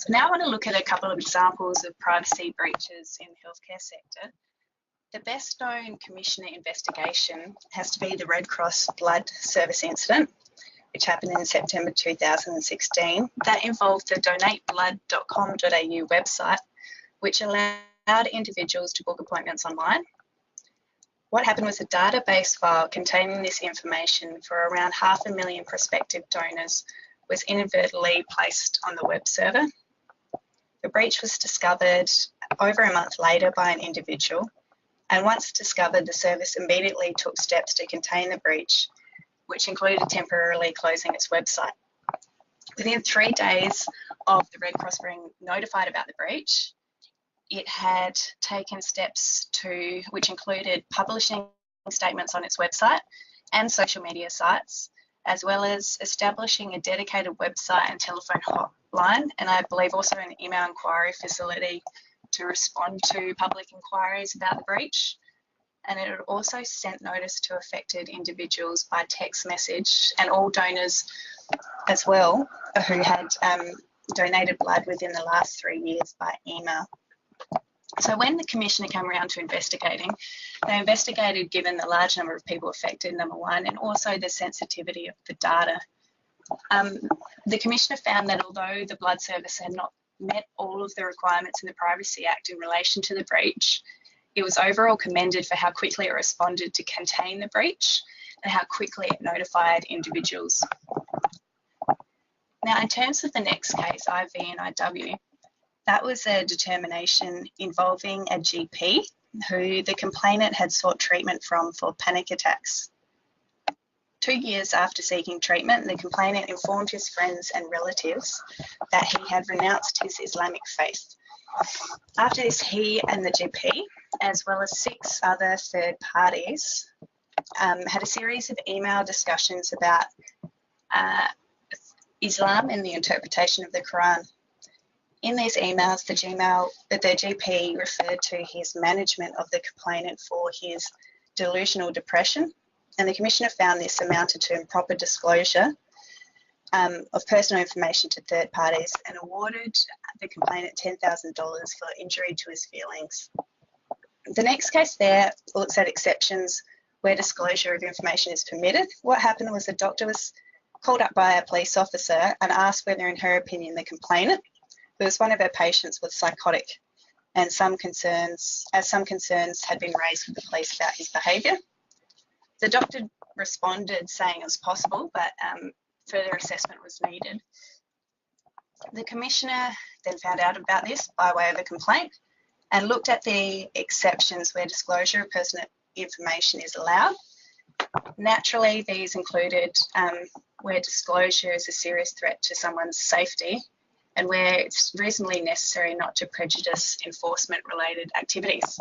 Now I want to look at a couple of examples of privacy breaches in the healthcare sector. The best known Commissioner investigation has to be the Red Cross blood service incident, which happened in September 2016. That involved the donateblood.com.au website, which allowed individuals to book appointments online. What happened was a database file containing this information for around 500,000 prospective donors was inadvertently placed on the web server. The breach was discovered over a month later by an individual, and once discovered, the service immediately took steps to contain the breach, which included temporarily closing its website. Within 3 days of the Red Cross being notified about the breach, it had taken steps which included publishing statements on its website and social media sites, as well as establishing a dedicated website and telephone hotline, and I believe also an email inquiry facility to respond to public inquiries about the breach. And it had also sent notice to affected individuals by text message and all donors as well who had donated blood within the last 3 years by email. So when the Commissioner came around to investigating, they investigated given the large number of people affected, number one, and also the sensitivity of the data. The Commissioner found that although the blood service had not met all of the requirements in the Privacy Act in relation to the breach, it was overall commended for how quickly it responded to contain the breach and how quickly it notified individuals. Now, in terms of the next case, IV and IW, that was a determination involving a GP who the complainant had sought treatment from for panic attacks. 2 years after seeking treatment, the complainant informed his friends and relatives that he had renounced his Islamic faith. After this, he and the GP, as well as 6 other third parties, had a series of email discussions about Islam and the interpretation of the Quran. In these emails, the GP referred to his management of the complainant for his delusional depression, and the Commissioner found this amounted to improper disclosure of personal information to third parties and awarded the complainant $10,000 for injury to his feelings. The next case there looks at exceptions where disclosure of information is permitted. What happened was the doctor was called up by a police officer and asked whether, in her opinion, the complainant, who was one of her patients, was psychotic, and some concerns had been raised with the police about his behaviour. The doctor responded saying it was possible, but further assessment was needed. The Commissioner then found out about this by way of a complaint and looked at the exceptions where disclosure of personal information is allowed. Naturally, these included where disclosure is a serious threat to someone's safety and where it's reasonably necessary not to prejudice enforcement-related activities.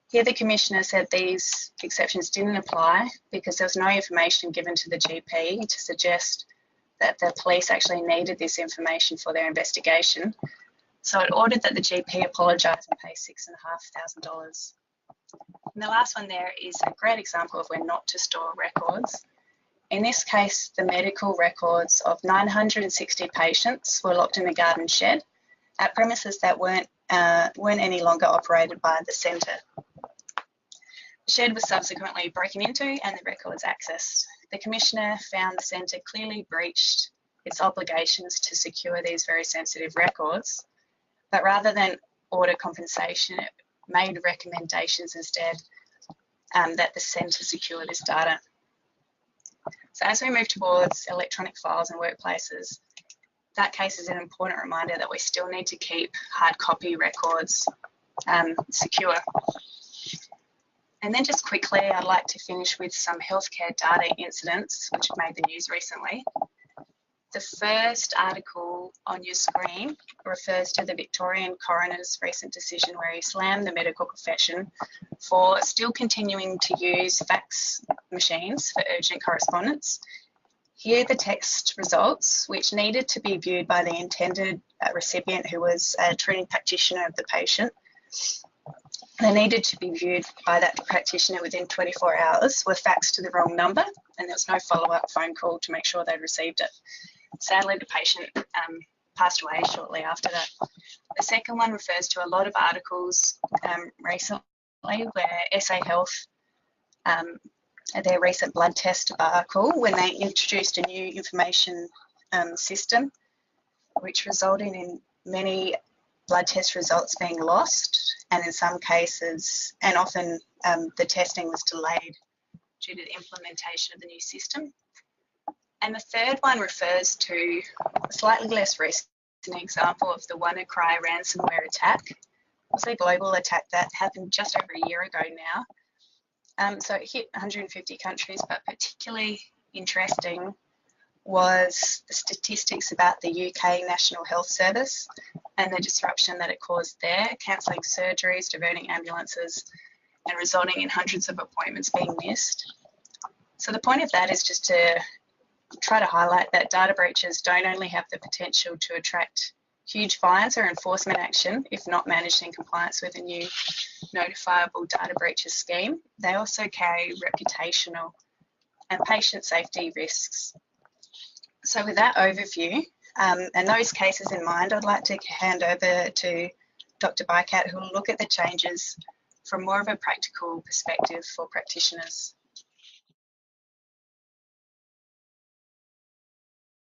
Here, the Commissioner said these exceptions didn't apply because there was no information given to the GP to suggest that the police actually needed this information for their investigation. So it ordered that the GP apologise and pay $6,500. And the last one there is a great example of when not to store records. In this case, the medical records of 960 patients were locked in a garden shed at premises that weren't any longer operated by the centre. The shed was subsequently broken into and the records accessed. The Commissioner found the centre clearly breached its obligations to secure these very sensitive records, but rather than order compensation, it made recommendations instead that the centre secure this data. So as we move towards electronic files and workplaces, that case is an important reminder that we still need to keep hard copy records secure. And then just quickly, I'd like to finish with some healthcare data incidents which have made the news recently. The first article on your screen refers to the Victorian coroner's recent decision where he slammed the medical profession for still continuing to use fax machines for urgent correspondence. Here are the text results, which needed to be viewed by the intended recipient, who was a treating practitioner of the patient. They needed to be viewed by that practitioner within 24 hours, were faxed to the wrong number, and there was no follow-up phone call to make sure they'd received it. Sadly, the patient passed away shortly after that. The second one refers to a lot of articles recently where SA Health, their recent blood test debacle, when they introduced a new information system, which resulted in many blood test results being lost, and in some cases, and often the testing was delayed due to the implementation of the new system. And the third one refers to a slightly less recent example of the WannaCry ransomware attack. It was a global attack that happened just over a year ago now. So it hit 150 countries, but particularly interesting was the statistics about the UK National Health Service and the disruption that it caused there, cancelling surgeries, diverting ambulances, and resulting in hundreds of appointments being missed. So the point of that is just to try to highlight that data breaches don't only have the potential to attract huge fines or enforcement action if not managed in compliance with a new notifiable data breaches scheme, they also carry reputational and patient safety risks. So with that overview and those cases in mind, I'd like to hand over to Dr. Bycat, who will look at the changes from more of a practical perspective for practitioners.